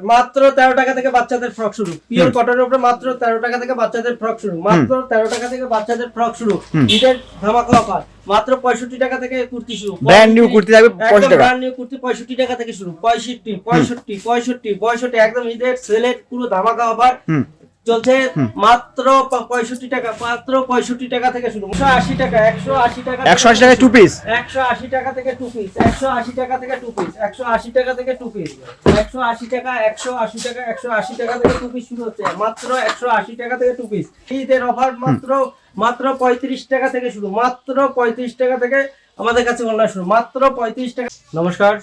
মাত্র 13 টাকা থেকে বাচ্চাদের ফ্রক শুরু, পিওর কটনের উপরে মাত্র 13 টাকা থেকে বাচ্চাদের ফ্রক শুরু, মাত্র 13 টাকা থেকে বাচ্চাদের ফ্রক শুরু। ঈদের ধামাকা অফার, মাত্র 65 টাকা থেকে কুর্তি শুরু। ব্র্যান্ড নিউ কুর্তি থাকবে 65 টাকা। ব্র্যান্ড নিউ কুর্তি 65 টাকা থেকে শুরু। 65 একদম ঈদের সেলের পুরো ধামাকা অফার চলছে। মাত্র 65 টাকা, মাত্র 65 টাকা থেকে শুরু। 180 টাকা, 180 টাকা, 180 টাকায় টু পিস, 180 টাকা থেকে টু পিস, 180 টাকা থেকে টু পিস, 180 টাকা থেকে টু পিস, 180 টাকা, 180 টাকা, 180 টাকা থেকে টু পিস শুরু হচ্ছে। মাত্র 180 টাকা থেকে টু পিস। ঈদের অফার মাত্র 35 টাকা থেকে শুরু, মাত্র 35 টাকা থেকে আমাদের কাছে অনলাইন শুরু, মাত্র 35 টাকা। নমস্কার,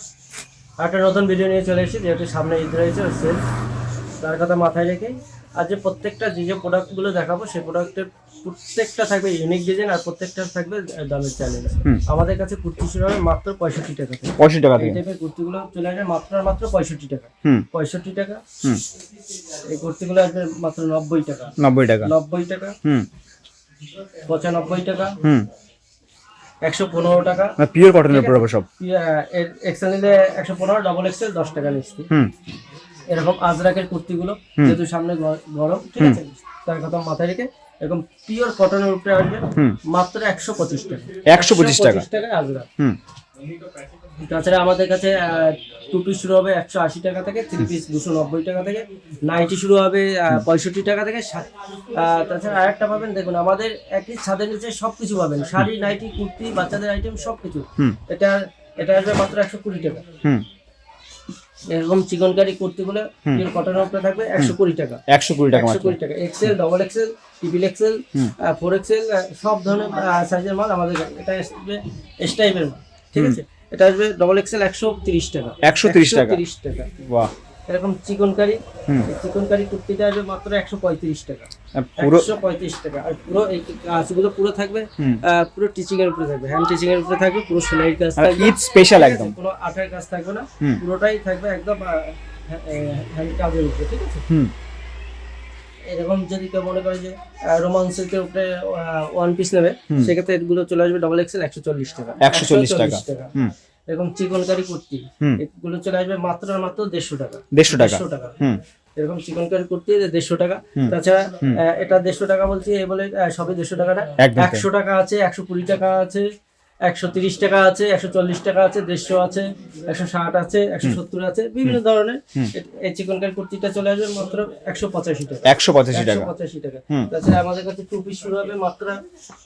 একটা নতুন ভিডিও নিয়ে চলে এসেছি। যেহেতু সামনে ঈদ রয়েছে, সেল তার কথা মাথায় রেখে আজ যে প্রত্যেকটা যে প্রোডাক্টগুলো দেখাবো সেই প্রোডাক্টের প্রত্যেকটা থাকবে ইউনিক ডিজাইন, আর প্রত্যেকটা থাকবে দামের চ্যালেঞ্জ। আমাদের কাছে কুর্তি শুরু হবে মাত্র 65 টাকা থেকে। 65 টাকা থেকে এই টাইপের কুর্তিগুলো চলে আসবে মাত্র 65 টাকা। 65 টাকা। এই কুর্তিগুলো আসবে মাত্র 90 টাকা, 90 টাকা, 90 টাকা, 95 টাকা, 115 টাকা। পিওর কটনের উপর হবে সব। এক্সেল নিলে 115, ডাবল এক্সেল 10 টাকা নিচ্ছি। এরকম আজরাকের কুর্তিগুলো যেহেতু সামনে গরম, ঠিক আছে, তার কথা মাথায় রেখে এরকম পিওর কটনের উপরে আসবে মাত্র 125 টাকা, 125 টাকা আজরাক। তাছাড়া আমাদের কাছে টু পিস শুরু হবে 180 টাকা থেকে, থ্রি পিস 290 টাকা থেকে, নাইটি শুরু হবে 65 টাকা থেকে। তাছাড়া আরেকটা পাবেন, দেখুন আমাদের একই ছাদের নিচে সবকিছু পাবেন, শাড়ি, নাইটি, কুর্তি, বাচ্চাদের আইটেম সবকিছু। এটা আসবে মাত্র 120 টাকা। এরকম চিকনকারি কুর্তিগুলো পিওর কটনের উপরে থাকবে 120 টাকা, 120 টাকা, 120 টাকা। XL, double XL, triple XL, 4 XL সব ধরনের সাইজের মাল আমাদের কাছে। এটা আসবে এস টাইপের মাল, ঠিক আছে। এটা আসবে ডাবল এক্সেল 130 টাকা, 130 টাকা। বাহ, এরকম চিকনকারি কুর্তিটা আসবে মাত্র 135 টাকা, পুরো 135 টাকা। আর পুরো এই কাজগুলো পুরো থাকবে পুরো টিচিং এর উপরে থাকবে, হ্যান্ড টিচিং এর উপরে থাকবে, পুরো সেলাই কাজ থাকবে, ঈদ স্পেশাল একদম। কোনো আঠার কাজ থাকবে না, পুরোটাই থাকবে একদম হ্যান্ড কাজের উপরে, ঠিক আছে। এরকম যদি কেউ মনে করে যে রোমান সিল্কের উপরে ওয়ান পিস নেবে, সেক্ষেত্রে এগুলো চলে আসবে ডাবল এক্সেল 140 টাকা, 140 টাকা। এরকম চিকনকারি কুর্তি এগুলো চলে আসবে মাত্র 150 টাকা, 150 টাকা। এরকম চিকনকারি কুর্তি 150 টাকা। তাছাড়া এটা 150 টাকা বলছি, এই বলে সবই 150 টাকা না, 100 টাকা আছে, 120 টাকা আছে, 130 টাকা আছে, 140 টাকা আছে, 150 আছে, 160 আছে, 170 আছে, বিভিন্ন ধরনের। এই চিকনকারি কুর্তিটা চলে আসবে মাত্র 185 টাকা, 185 টাকা। 185 টাকা। তাছাড়া আমাদের কাছে টু পিস শুরু হবে মাত্র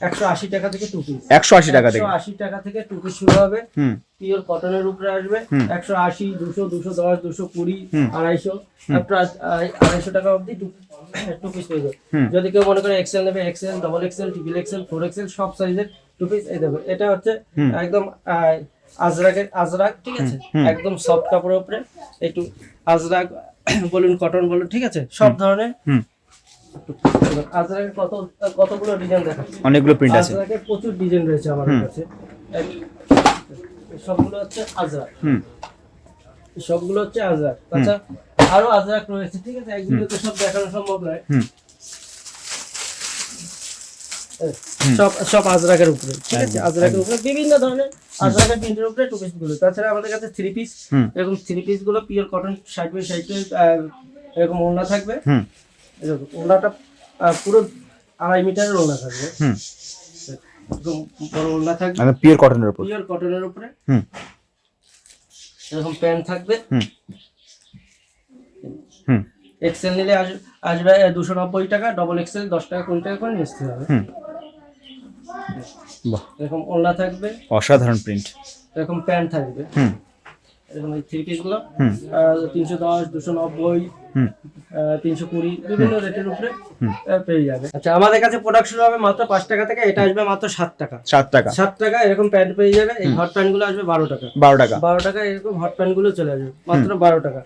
180 টাকা থেকে টু পিস, 180 টাকা থেকে, 180 টাকা থেকে টু পিস শুরু হবে। পিওর কটনের উপরে আসবে 180, 200, 210, 220, 250, প্রায় 250 টাকা অবধি টু পিস পেয়ে যাবে। যদি কেউ মনে করে এক্সেল নেবে, XL, double XL, triple XL, 4 XL সব সাইজের টু পিস এই দেখো। এটা হচ্ছে একদম আজরাক, ঠিক আছে, একদম সফট কাপড়ের উপরে। একটু আজরাক বলুন, কটন বলুন, ঠিক আছে, সব ধরনের আজরাকের কতগুলো ডিজাইন দেখা, অনেকগুলো প্রিন্ট আছে, আজরাকের প্রচুর ডিজাইন রয়েছে আমাদের কাছে। সবগুলো হচ্ছে আজরাক, সবগুলো হচ্ছে আজরাক। তাছাড়া আরো আজরাক রয়েছে, ঠিক আছে, এগুলো তো সব দেখানো সম্ভব নয়। সব আজরাকের উপরে, ঠিক আছে, আজরাকের উপরে বিভিন্ন ধরনের আজরাকের প্রিন্টের উপরে টু পিস গুলো। তাছাড়া আমাদের কাছে থ্রি পিস, এরকম থ্রি পিস গুলো pure cotton, side by side এরকম ওড়না থাকবে। এরকম ওড়নাটা পুরো 2.5 মিটারের ওড়না থাকবে, এরকম বড় ওড়না থাকবে, পিওর কটনের উপর, পিওর কটনের উপরে। এরকম প্যান্ট থাকবে। এক্সেল নিলে আসবে 290 টাকা, ডাবল এক্সেল 10 টাকা 20 টাকা করে নিতে হবে। এরকম ওড়না থাকবে, অসাধারণ প্রিন্ট। এরকম প্যান্ট থাকবে, এরকম এই থ্রি পিস গুলো 310, 290, 320 বিভিন্ন রেটের উপরে পেয়ে যাবে। আচ্ছা, আমাদের কাছে প্রোডাক্ট শুরু হবে মাত্র 5 টাকা থেকে। এটা আসবে মাত্র 7 টাকা, 7 টাকা, 7 টাকা। এরকম প্যান্ট পেয়ে যাবে। এই হট প্যান্ট গুলো আসবে 12 টাকা, 12 টাকা, 12 টাকা। এরকম হট প্যান্ট গুলো চলে আসবে মাত্র 12 টাকা।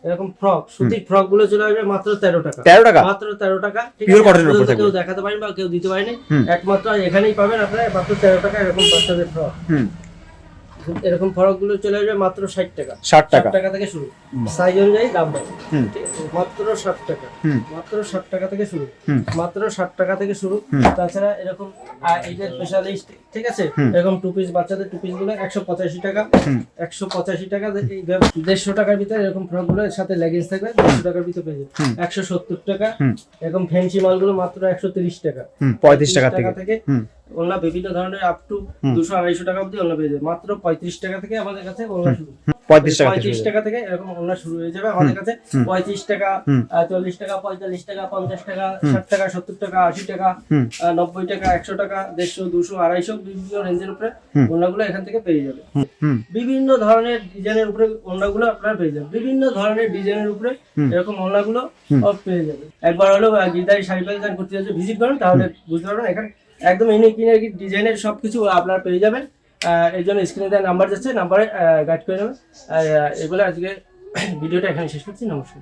এরকম ফ্রক, সুতির ফ্রক গুলো চলে আসবে মাত্র 13 টাকা, 13 টাকা, মাত্র 13 টাকা। পিওর কটনের উপর থাকবে। কেউ দেখাতে পারেন বা কেউ দিতে পারেনি, একমাত্র এখানেই পাবেন আপনারা, মাত্র 13 টাকা। এরকম বাচ্চাদের ফ্রক, এরকম ফ্রক গুলো চলে আসবে মাত্র 60 টাকা, 60 টাকা থেকে শুরু, সাইজ অনুযায়ী দাম পাবে, ঠিক আছে। মাত্র 60 টাকা, হুম। মাত্র 60 টাকা থেকে শুরু, হুম। মাত্র 60 টাকা থেকে শুরু। হুম। তাছাড়া এরকম এইটার স্পেশালিস্ট, ঠিক আছে, হুম। এরকম টু পিস বাচ্চাদের টু পিস গুলো 185 টাকা, হুম। 185 টাকা। 150 টাকার ভিতরে এরকম ফ্রক গুলো সাথে লেগিংস থাকবে 150 টাকার ভিতরে পেয়ে যাবে। হুম। 170 টাকা। হুম। এরকম ফ্যান্সি মালগুলো মাত্র 130 টাকা, 35 টাকা থেকে। হুম। ওনা বিভিন্ন ধরনের আপ টু হুম। 200-250 টাকা অবধি ওনা পেয়ে যাবে। মাত্র 35 টাকা থেকে আমাদের কাছে ওনা শুরু। 35 টাকা থেকে 35 টাকা থেকে এরকম ওনা শুরু হয়ে যাবে আমাদের কাছে। হুম। 35 টাকা, হুম। 40 টাকা, 45 টাকা, 50 টাকা, হুম। 60 টাকা, 70 টাকা, 80 টাকা, হুম। 90 টাকা, 100 টাকা, 150, 200, 250 বিভিন্ন রেঞ্জের উপরে হুম। ওনাগুলো এখান থেকে পেয়ে যাবে। হুম। বিভিন্ন ধরনের ডিজাইনের উপরে ওনাগুলো আপনারা পেয়ে যাবেন। বিভিন্ন ধরনের ডিজাইনের উপরে হুম। এরকম ওনাগুলো হুম। পেয়ে যাবেন। একবার হলো গিরদারি শাড়ি বাজার করতে যাচ্ছে, ভিজিট করেন, তাহলে বুঝতে পারবেন এখানে একদম ইউনিক ইউনিক ডিজাইনের সবকিছু আপনারা পেয়ে যাবেন। এর জন্য স্ক্রিনে দেওয়া নাম্বার যাচ্ছে, নাম্বারে গাইড করে নেবেন। এগুলো আজকে ভিডিওটা এখানে শেষ করছি। নমস্কার।